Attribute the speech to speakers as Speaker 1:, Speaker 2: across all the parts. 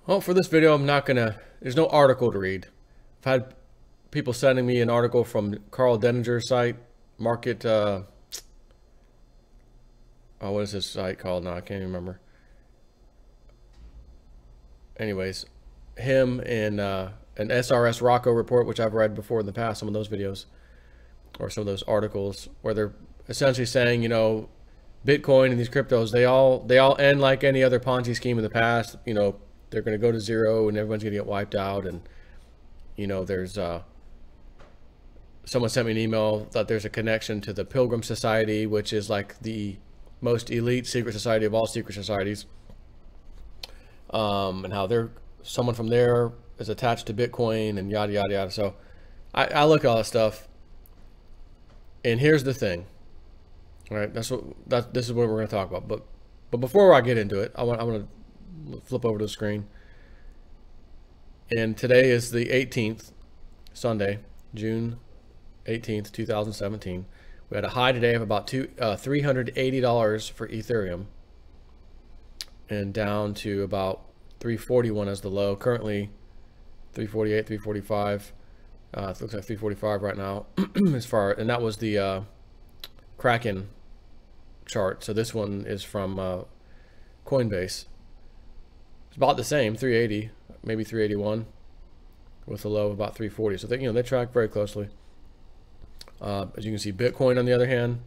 Speaker 1: Well, for this video, there's no article to read. I've had people sending me an article from Carl Denninger's site, Market, what is this site called now? I can't even remember. Anyways, him and an SRS Rocco report, which I've read before in the past, some of those videos or some of those articles where they're essentially saying, you know, Bitcoin and these cryptos, they all end like any other Ponzi scheme in the past. You know, they're going to go to zero and everyone's going to get wiped out. And, you know, there's someone sent me an email that there's a connection to the Pilgrim Society, which is like the most elite secret society of all secret societies. And how someone from there is attached to Bitcoin and yada, yada, yada. So I look at all that stuff. And here's the thing. All right, this is what we're going to talk about. But before I get into it, I want to flip over to the screen. And today is the 18th, Sunday, June 18th, 2017. We had a high today of about $380 for Ethereum, and down to about 341 as the low. Currently 348, 345. It looks like 345 right now. And that was the Kraken chart. So this one is from Coinbase. It's about the same, 380, maybe 381, with a low of about 340. So they track very closely. As you can see, Bitcoin on the other hand,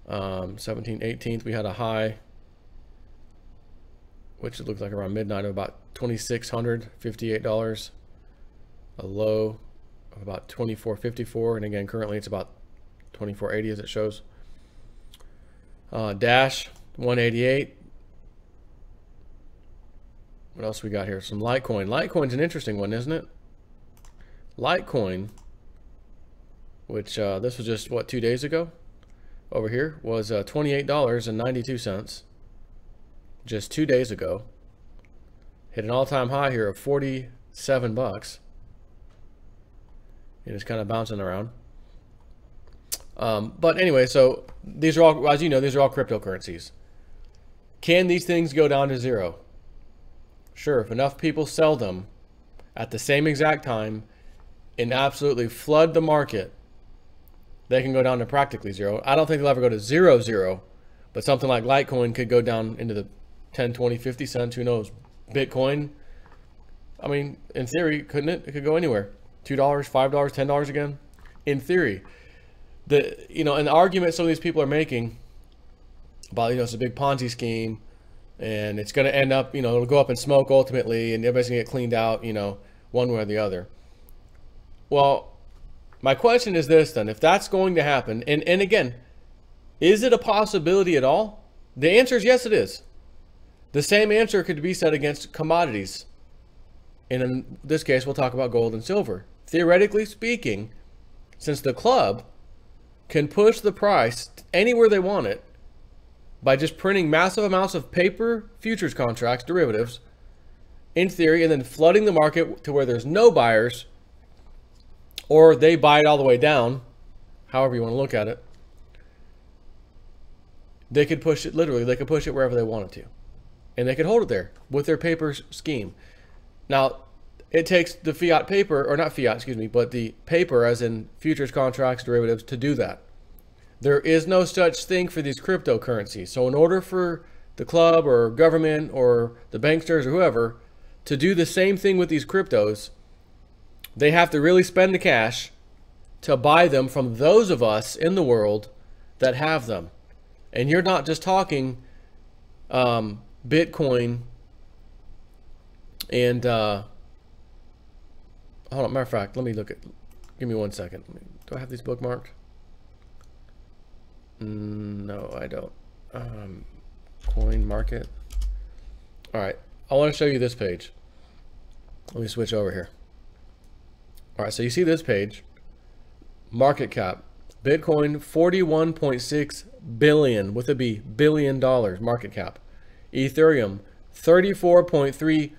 Speaker 1: 17th, 18th, we had a high, which it looks like around midnight, of about $2,658, a low of about $2,454, and again currently it's about $2,480 as it shows. Dash 188. What else we got here? Some Litecoin. Litecoin's an interesting one, isn't it? Litecoin, which this was just what, 2 days ago, over here was $28.92 just 2 days ago. Hit an all-time high here of 47 bucks. And it's kind of bouncing around. But anyway, so these are all, as you know, these are all cryptocurrencies. Can these things go down to zero? Sure, if enough people sell them at the same exact time and absolutely flood the market, they can go down to practically zero. I don't think they'll ever go to zero, but something like Litecoin could go down into the 10, 20, 50 cents, who knows? Bitcoin, I mean, in theory, couldn't it? It could go anywhere. $2, $5, $10 again. In theory. And the argument some of these people are making about, it's a big Ponzi scheme and it's going to end up, it'll go up in smoke ultimately and everybody's going to get cleaned out, one way or the other. Well, my question is this then, if that's going to happen, and again, is it a possibility at all? The answer is yes, it is. The same answer could be said against commodities. And in this case, we'll talk about gold and silver. Theoretically speaking, since the club can push the price anywhere they want it by just printing massive amounts of paper futures contracts, derivatives, in theory, and then flooding the market to where there's no buyers, or they buy it all the way down, however you want to look at it, they could push it, literally, they could push it wherever they wanted to. And they could hold it there with their paper scheme. Now, it takes the fiat paper, or not fiat, excuse me, but the paper as in futures contracts, derivatives, to do that. There is no such thing for these cryptocurrencies. So in order for the club or government or the banksters or whoever to do the same thing with these cryptos, they have to really spend the cash to buy them from those of us in the world that have them. And you're not just talking Bitcoin and hold on, matter of fact, let me look at, give me 1 second. Do I have these bookmarked? No, I don't. Coin market. All right, I want to show you this page. Let me switch over here. All right, so you see this page, market cap, Bitcoin, 41.6 billion with a B, $billion market cap. Ethereum, $34.3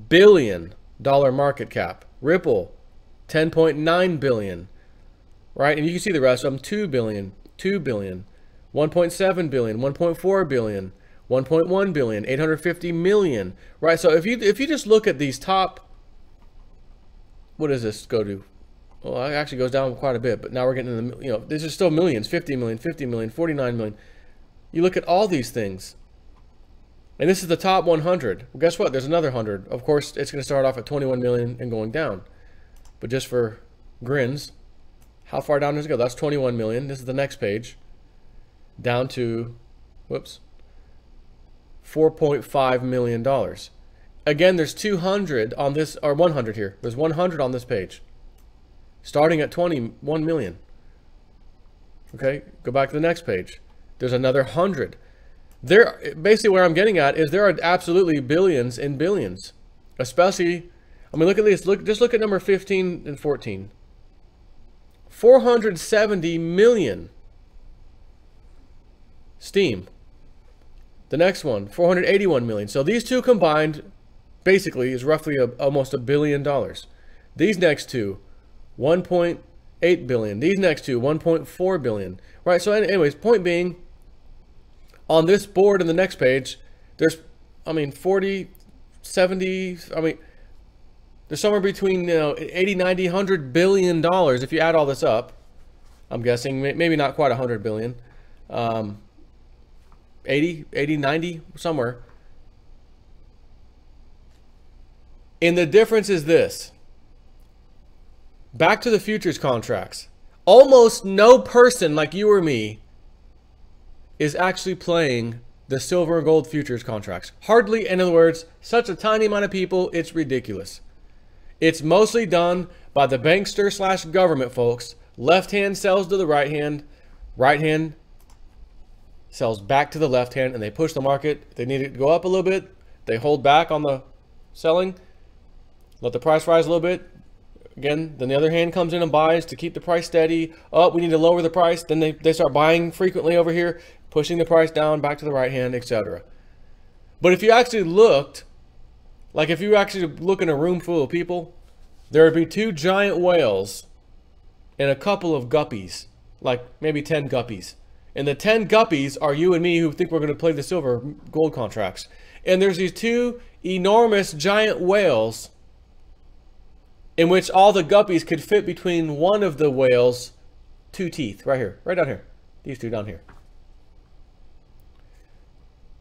Speaker 1: billion market cap. Ripple, 10.9 billion, right? And you can see the rest of them, 2 billion, 2 billion, 1.7 billion, 1.4 billion, 1.1 billion, 850 million, right? So if you just look at these top, what does this go to? Well, it actually goes down quite a bit, but now we're getting into the, these are still millions, 50 million, 50 million, 49 million. You look at all these things, and this is the top 100. Well, guess what? There's another 100. Of course, it's going to start off at 21 million and going down. But just for grins, how far down does it go? That's 21 million. This is the next page. Down to, whoops, $4.5 million. Again, there's 200 on this, or 100 here. There's 100 on this page. Starting at 21 million. Okay, go back to the next page. There's another 100. There, basically where I'm getting at is there are absolutely billions and billions. Especially, I mean, look at this. Just look at number 15 and 14. 470 million. Steam. The next one, 481 million. So these two combined basically is roughly almost $1 billion. These next two, 1.8 billion. These next two, 1.4 billion. Right, so anyways, point being, on this board and the next page, there's, 40, 70, there's somewhere between 80, 90, 100 billion dollars if you add all this up. I'm guessing maybe not quite 100 billion. 80, 90, somewhere. And the difference is this. Back to the futures contracts. Almost no person like you or me is actually playing the silver and gold futures contracts. Hardly, in other words, such a tiny amount of people, it's ridiculous. It's mostly done by the bankster / government folks. Left hand sells to the right hand sells back to the left hand, and they push the market. If they need it to go up a little bit, they hold back on the selling, let the price rise a little bit. Again, then the other hand comes in and buys to keep the price steady. Oh, we need to lower the price. Then they start buying frequently over here, pushing the price down back to the right hand, etc. But if you actually looked, like if you actually look in a room full of people, there would be 2 giant whales and a couple of guppies, like maybe 10 guppies. And the 10 guppies are you and me who think we're going to play the silver gold contracts. And there's these 2 enormous giant whales in which all the guppies could fit between one of the whales' 2 teeth. Right here, right down here. These 2 down here.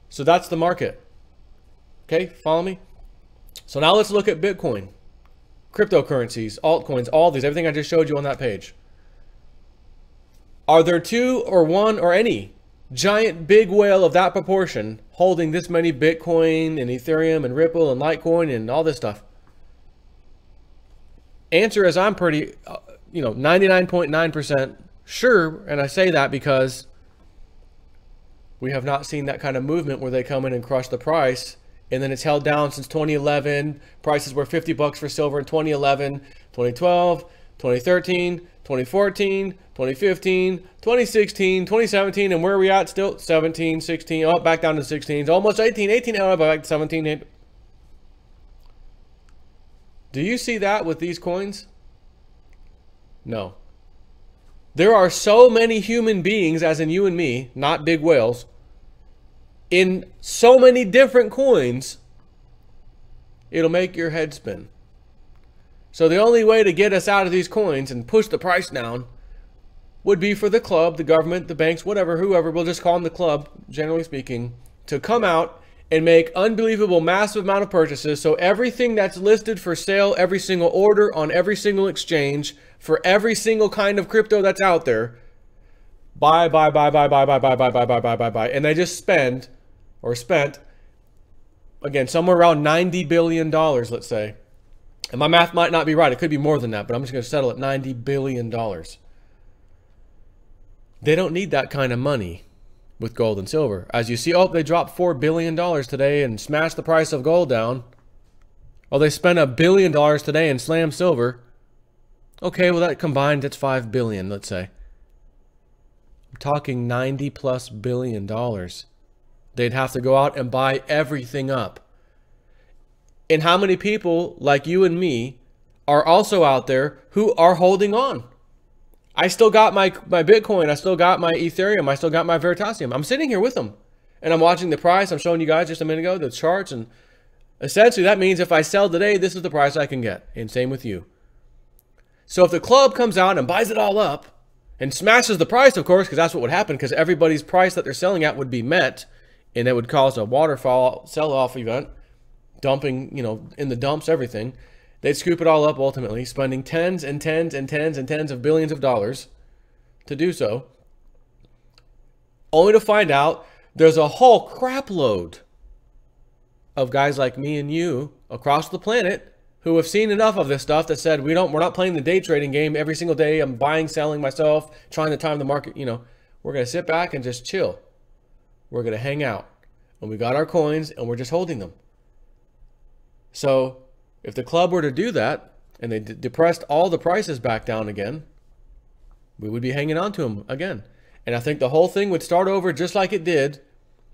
Speaker 1: So that's the market. Okay, follow me? So now let's look at Bitcoin, cryptocurrencies, altcoins, all these, everything I just showed you on that page. Are there 2 or 1 or any giant big whale of that proportion holding this many Bitcoin and Ethereum and Ripple and Litecoin and all this stuff? Answer is I'm pretty, 99.9% sure, and I say that because we have not seen that kind of movement where they come in and crush the price, and then it's held down since 2011. Prices were $50 for silver in 2011, 2012, 2013, 2014, 2015, 2016, 2017, and where are we at still? 17, 16, oh, back down to 16, almost 18, oh, back to 17. Do you see that with these coins? No. There are so many human beings, as in you and me, not big whales, in so many different coins, it'll make your head spin. So the only way to get us out of these coins and push the price down would be for the club, the government, the banks, whatever, whoever, we'll just call them the club, generally speaking, to come out and make unbelievable massive amount of purchases. So everything that's listed for sale, every single order on every single exchange for every single kind of crypto that's out there, buy. And they just spent, again, somewhere around $90 billion, let's say. And my math might not be right. It could be more than that, but I'm just going to settle at $90 billion. They don't need that kind of money with gold and silver. As you see, oh, they dropped $4 billion today and smashed the price of gold down. Oh, they spent $1 billion today and slammed silver. Okay, well, that combined, it's $5 billion, let's say. I'm talking $90+ billion. They'd have to go out and buy everything up. And how many people like you and me are also out there who are holding on? I still got my Bitcoin. I still got my Ethereum. I still got my Veritasium. I'm sitting here with them. And I'm watching the price. I'm showing you guys just a minute ago the charts, and essentially that means if I sell today, this is the price I can get. And same with you. So if the club comes out and buys it all up and smashes the price, of course, because that's what would happen, because everybody's price that they're selling at would be met, and it would cause a waterfall sell-off event, dumping, in the dumps, everything. They'd scoop it all up ultimately, spending tens and tens and tens and tens of billions of dollars to do so, only to find out there's a whole crap load of guys like me and you across the planet who have seen enough of this stuff that said, we're not playing the day trading game every single day. I'm buying, selling myself, trying to time the market. We're going to sit back and just chill. We're going to hang out. And we got our coins and we're just holding them. So if the club were to do that and they depressed all the prices back down again, we would be hanging on to them again. And I think the whole thing would start over just like it did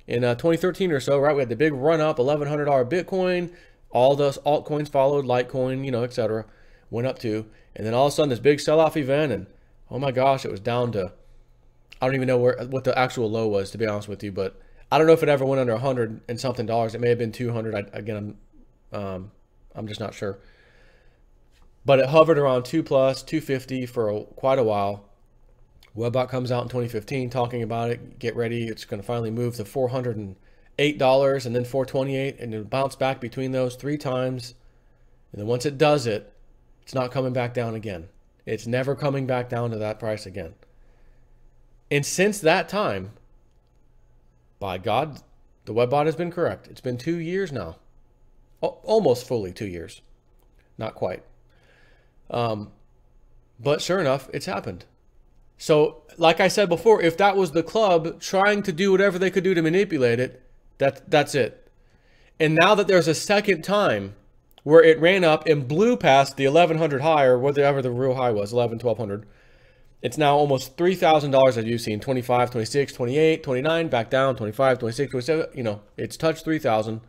Speaker 1: in 2013 or so, right? We had the big run up, $1,100 Bitcoin. All those altcoins followed, Litecoin, etc. Went up too. And then all of a sudden this big sell-off event, and oh my gosh, it was down to, I don't even know what the actual low was, to be honest with you, but I don't know if it ever went under 100 and something dollars. It may have been 200. I'm just not sure. But it hovered around 250 for quite a while. Webbot comes out in 2015 talking about it. Get ready, it's going to finally move to $408 and then $428, and it'll bounce back between those 3 times. And then once it does it, it's not coming back down again. It's never coming back down to that price again. And since that time, by God, the Webbot has been correct. It's been 2 years now. Almost fully 2 years. Not quite. But sure enough, it's happened. So, like I said before, if that was the club trying to do whatever they could do to manipulate it, that's it. And now that there's a second time where it ran up and blew past the 1,100 high, or whatever the real high was, 1,100, it's now almost $3,000 as you've seen, 25, 26, 28, 29, back down, 25, 26, 27, it's touched 3,000.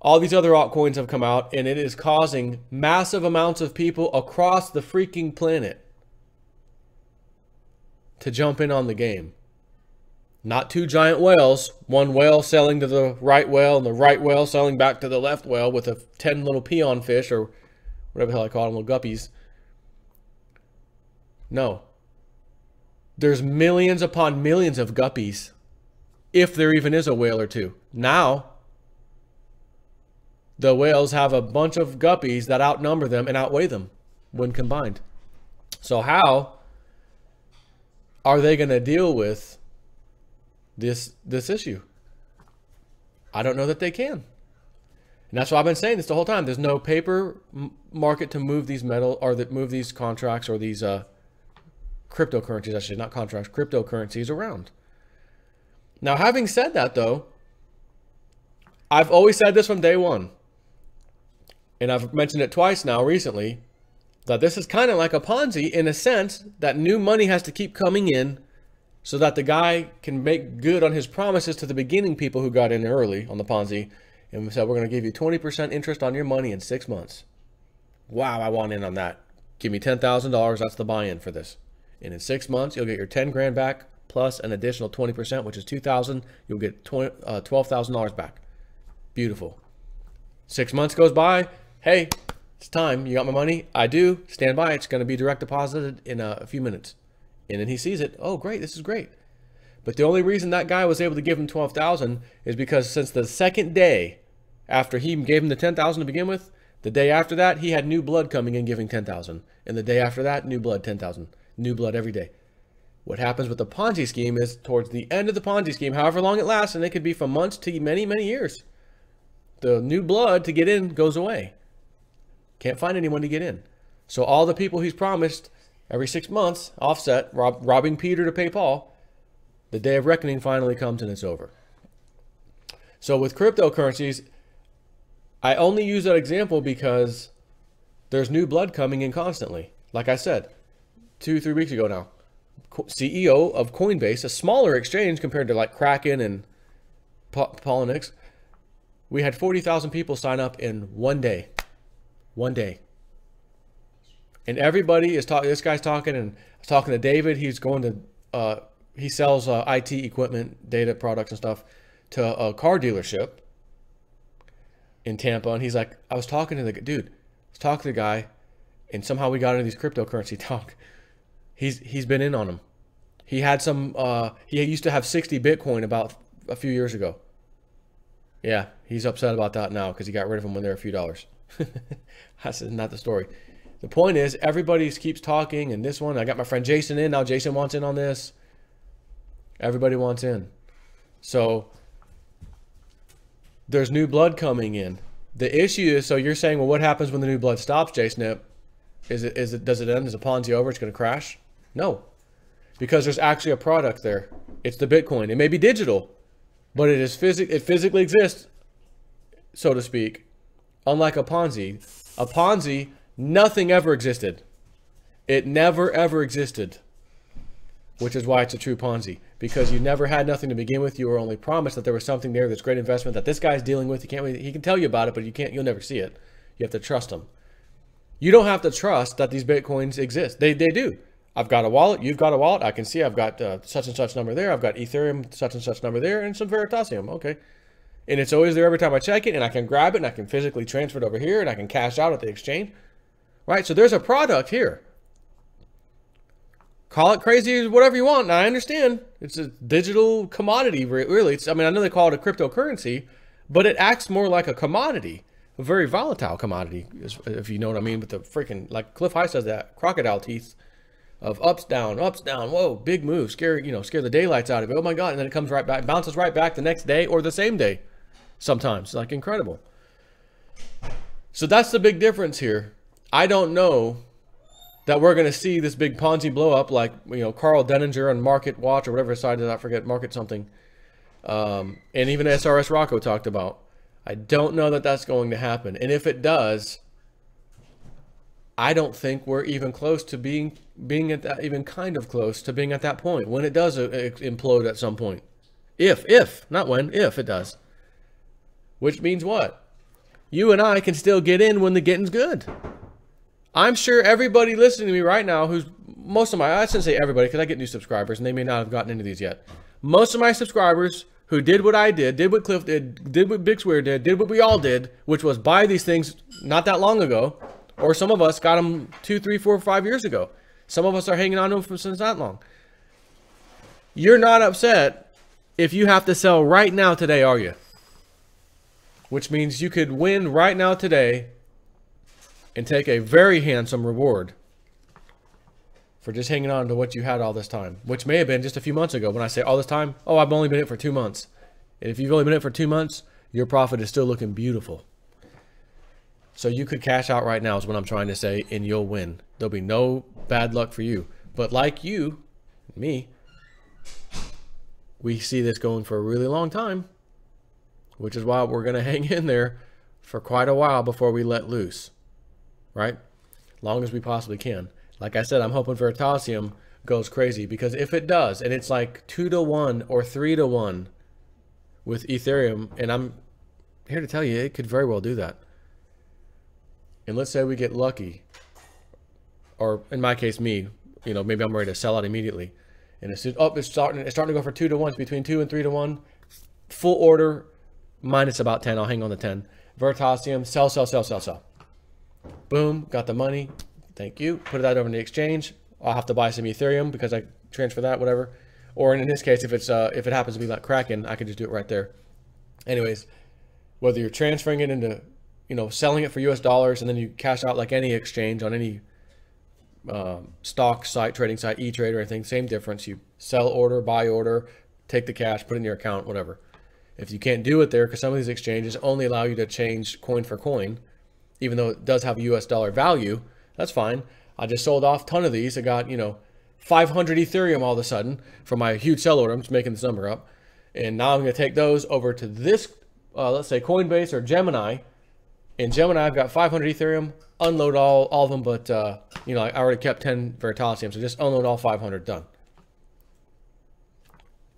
Speaker 1: All these other altcoins have come out, and it is causing massive amounts of people across the freaking planet to jump in on the game. Not 2 giant whales, one whale selling to the right whale and the right whale selling back to the left whale with a 10 little peon fish, or whatever the hell I call them, little guppies. No. There's millions upon millions of guppies, if there even is a whale or 2. Now, the whales have a bunch of guppies that outnumber them and outweigh them when combined. So how are they going to deal with this issue? I don't know that they can. And that's why I've been saying this the whole time. There's no paper market to move these metal, or that move these contracts, or these cryptocurrencies, actually, not contracts, cryptocurrencies around. Now, having said that, though, I've always said this from day one, and I've mentioned it twice now recently, that this is kind of like a Ponzi in a sense that new money has to keep coming in so that the guy can make good on his promises to the beginning people who got in early on the Ponzi and said, we're going to give you 20% interest on your money in 6 months. Wow, I want in on that. Give me $10,000. That's the buy-in for this. And in 6 months, you'll get your 10 grand back plus an additional 20%, which is $2,000. You'll get $12,000 back. Beautiful. 6 months goes by. Hey, it's time. You got my money? I do. Stand by. It's going to be direct deposited in a few minutes. And then he sees it. Oh, great. This is great. But the only reason that guy was able to give him $12,000 is because since the second day after he gave him the $10,000 to begin with, the day after that, he had new blood coming in giving $10,000. And the day after that, new blood, $10,000. New blood every day. What happens with the Ponzi scheme is towards the end of the Ponzi scheme, however long it lasts, and it could be from months to many, many years, the new blood to get in goes away. Can't find anyone to get in. So all the people he's promised every 6 months, offset, robbing Peter to pay Paul, the day of reckoning finally comes and it's over. So with cryptocurrencies, I only use that example because there's new blood coming in constantly. Like I said, 2-3 weeks ago now, CEO of Coinbase, a smaller exchange compared to like Kraken and Polynix, we had 40,000 people sign up in 1 day. 1 day. And everybody is talking, this guy's talking, and I was talking to David, he's going to he sells IT equipment, data products and stuff to a car dealership in Tampa. And he's like, I was talking to the dude, guy, and somehow we got into these cryptocurrency talk. He's been in on them. He had some, he used to have 60 Bitcoin about a few years ago. Yeah, he's upset about that now because he got rid of them when they were a few dollars. That's not the story. The point is, everybody keeps talking, and this one, I got my friend Jason in. Now Jason wants in on this. Everybody wants in. So there's new blood coming in. The issue is, so you're saying, well, what happens when the new blood stops, Jason? Does it end? Is the Ponzi over? It's going to crash? No, because there's actually a product there. It's the Bitcoin. It may be digital, but it physically exists, so to speak. Unlike a Ponzi, nothing ever existed. It never ever existed, which is why it's a true Ponzi, because you never had nothing to begin with. You were only promised that there was something there that's great investment that this guy's dealing with. He can tell you about it, but you'll never see it. You have to trust him. You don't have to trust that these Bitcoins exist. They do. I've got a wallet. You've got a wallet. I can see I've got such and such number there. I've got Ethereum, such and such number there, and some Veritasium. Okay. And it's always there every time I check it, and I can grab it, and I can physically transfer it over here, and I can cash out at the exchange. Right? So there's a product here. Call it crazy, whatever you want. And I understand. It's a digital commodity, really. I mean, I know they call it a cryptocurrency, but it acts more like a commodity. A very volatile commodity, if you know what I mean, with the freaking, like Cliff High says that, crocodile teeth of ups, down, whoa, big move, scare the daylights out of it. Oh my God. And then it comes right back, bounces right back the next day or the same day. Sometimes, like incredible. So that's the big difference here. I don't know that we're going to see this big Ponzi blow up like, Carl Denninger on Market Watch or whatever side did I forget, Market something. And even SRS Rocco talked about. I don't know that that's going to happen. And if it does, I don't think we're even close to being at that, even kind of close to being at that point when it does implode at some point. If, not when, if it does. Which means what? You and I can still get in when the getting's good. I'm sure everybody listening to me right now who's I shouldn't say everybody because I get new subscribers and they may not have gotten into these yet. Most of my subscribers who did what I did what Cliff did what Big Swear did what we all did, which was buy these things not that long ago, or some of us got them 2, 3, 4, 5 years ago. Some of us are hanging on to them since that long. You're not upset if you have to sell right now today, are you? Which means you could win right now today and take a very handsome reward for just hanging on to what you had all this time, which may have been just a few months ago. When I say all this time, oh, I've only been in it for 2 months. And if you've only been in it for 2 months, your profit is still looking beautiful. So you could cash out right now is what I'm trying to say, and you'll win. There'll be no bad luck for you. But like you, me, we see this going for a really long time, which is why we're going to hang in there for quite a while before we let loose, right? Long as we possibly can. Like I said, I'm hoping Veritasium goes crazy, because if it does, and it's like 2 to 1 or 3 to 1 with Ethereum, and I'm here to tell you, it could very well do that. And let's say we get lucky, or in my case, me, maybe I'm ready to sell out immediately. And it's starting to go for 2 to 1. It's between 2 and 3 to 1. Full order, minus about 10. I'll hang on the 10. Veritasium, sell. Boom, got the money. Thank you. Put that over in the exchange. I'll have to buy some Ethereum because I transfer that, whatever. Or in this case, if it happens to be like Kraken, I can just do it right there. Anyways, whether you're transferring it into, selling it for US dollars and then you cash out like any exchange on any stock site, trading site, E-Trade or anything, same difference. You sell order, buy order, take the cash, put it in your account, whatever. If you can't do it there, because some of these exchanges only allow you to change coin for coin, even though it does have a US dollar value, that's fine. I just sold off a ton of these. I got, 500 Ethereum all of a sudden from my huge sell order. I'm just making this number up. And now I'm going to take those over to this, let's say Coinbase or Gemini. In Gemini, I've got 500 Ethereum, unload all of them, but, I already kept 10 Veritasium, so just unload all 500, done.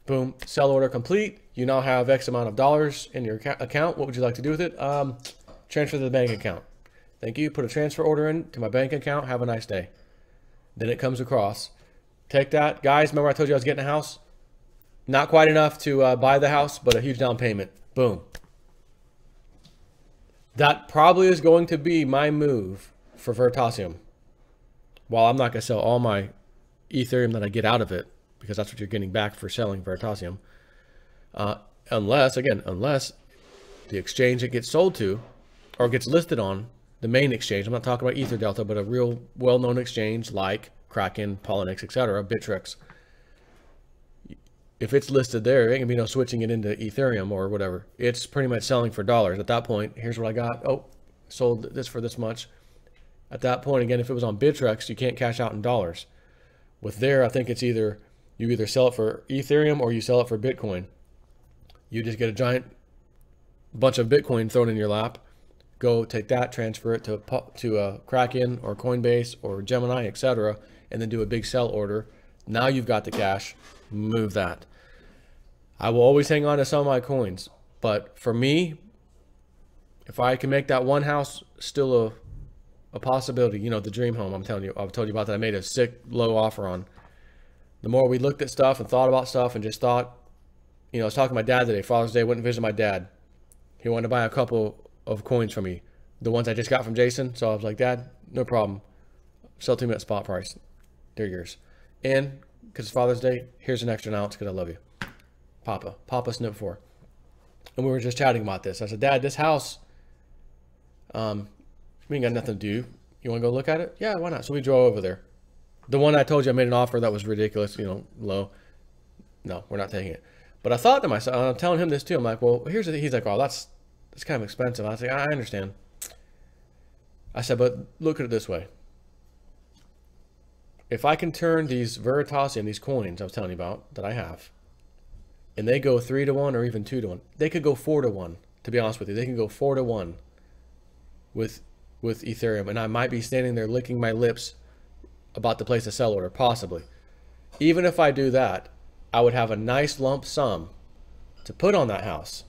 Speaker 1: Boom, sell order complete. You now have X amount of dollars in your account. What would you like to do with it? Transfer to the bank account. Thank you. Put a transfer order in to my bank account. Have a nice day. Then it comes across. Take that. Guys, remember I told you I was getting a house? Not quite enough to buy the house, but a huge down payment. Boom. That probably is going to be my move for Veritasium. While I'm not going to sell all my Ethereum that I get out of it, because that's what you're getting back for selling Veritasium. Unless the exchange it gets sold to or gets listed on, the main exchange, I'm not talking about EtherDelta, but a real well-known exchange like Kraken, Polynix, etc., Bittrex. If it's listed there, there ain't gonna be no switching it into Ethereum or whatever. It's pretty much selling for dollars. At that point, here's what I got. Oh, sold this for this much. At that point, again, if it was on Bittrex, you can't cash out in dollars. With there, I think it's either you either sell it for Ethereum or you sell it for Bitcoin. You just get a giant bunch of Bitcoin thrown in your lap. Go take that, transfer it to Kraken or Coinbase or Gemini, etc., and then do a big sell order. Now you've got the cash. Move that. I will always hang on to some of my coins, but for me, if I can make that one house still a possibility, you know, the dream home, I've told you about that. I made a sick low offer on. The more we looked at stuff and thought about stuff and just thought, you know, I was talking to my dad today. Father's Day, went and visited my dad. He wanted to buy a couple of coins from me, the ones I just got from Jason. So I was like, Dad, no problem. Sell to me at spot price. They're yours. And because it's Father's Day, here's an extra ounce because I love you. Papa Snip 4. And we were just chatting about this. I said, Dad, this house, we ain't got nothing to do. You want to go look at it? Yeah, why not? So we drove over there. The one I told you I made an offer that was ridiculous, you know, low. No, we're not taking it. But I thought to myself, I'm telling him this too. I'm like, well, here's the thing. He's like, oh, that's kind of expensive. I was like, I understand. I said, but look at it this way. If I can turn these Veritasium, these coins I was telling you about that I have, and they go 3 to 1 or even 2 to 1, they could go 4 to 1. To be honest with you, they can go 4 to 1 with Ethereum, and I might be standing there licking my lips about to place a sell order, possibly. Even if I do that, I would have a nice lump sum to put on that house,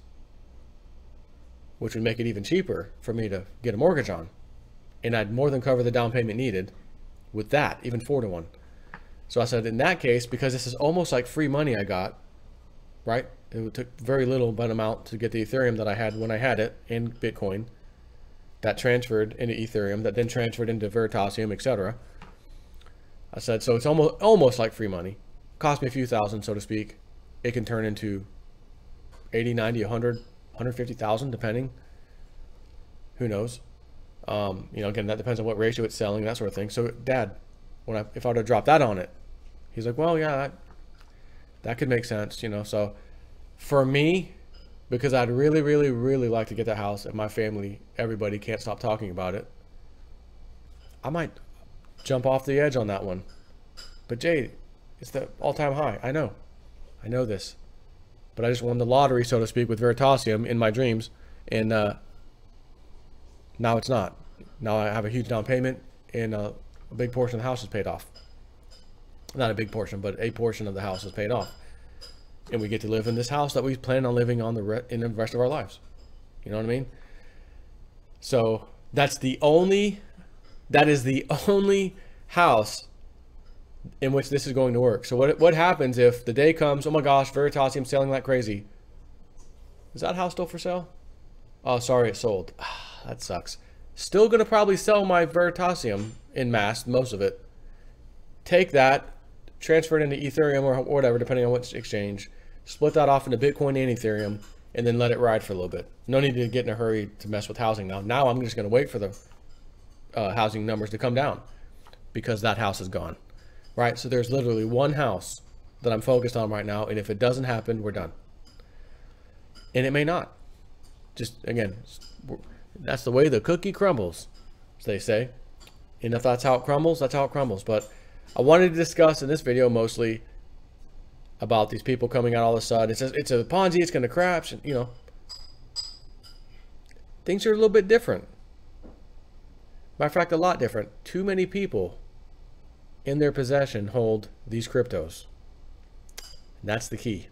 Speaker 1: which would make it even cheaper for me to get a mortgage on, and I'd more than cover the down payment needed with that, even 4 to 1. So I said, in that case, because this is almost like free money I got, right? It took very little but amount to get the Ethereum that I had when I had it in Bitcoin, that transferred into Ethereum, that then transferred into Veritasium, etc. I said, so it's almost like free money. Cost me a few thousand, so to speak. It can turn into 80, 90, 100, 150,000, depending. Who knows? You know, again, that depends on what ratio it's selling, that sort of thing. So, Dad, if I were to drop that on it, he's like, well, yeah, that could make sense, you know. So, for me, because I'd really, really, really like to get that house, and my family, everybody can't stop talking about it, I might jump off the edge on that one. But Jay, it's the all-time high. I know this, but I just won the lottery, so to speak, with Veritasium in my dreams, and now it's not. Now I have a huge down payment, and a big portion of the house is paid off. Not a big portion, but a portion of the house is paid off, and we get to live in this house that we plan on living on in the rest of our lives. You know what I mean? So that is the only house in which this is going to work. So what happens if the day comes, oh my gosh, Veritasium selling like crazy? Is that house still for sale? Oh, sorry, it sold. That sucks. Still going to probably sell my Veritasium in mass, most of it. Take that, transfer it into Ethereum or whatever, depending on which exchange. Split that off into Bitcoin and Ethereum, and then let it ride for a little bit. No need to get in a hurry to mess with housing now. Now I'm just going to wait for the housing numbers to come down because that house is gone. Right? So there's literally one house that I'm focused on right now, and if it doesn't happen, we're done. And it may not. Just, again, that's the way the cookie crumbles, as they say. And if that's how it crumbles, that's how it crumbles. But I wanted to discuss in this video mostly about these people coming out all of a sudden. It's a Ponzi, it's going to crash, and, you know. Things are a little bit different. Matter of fact, a lot different. Too many people in their possession hold these cryptos. And that's the key.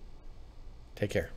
Speaker 1: Take care.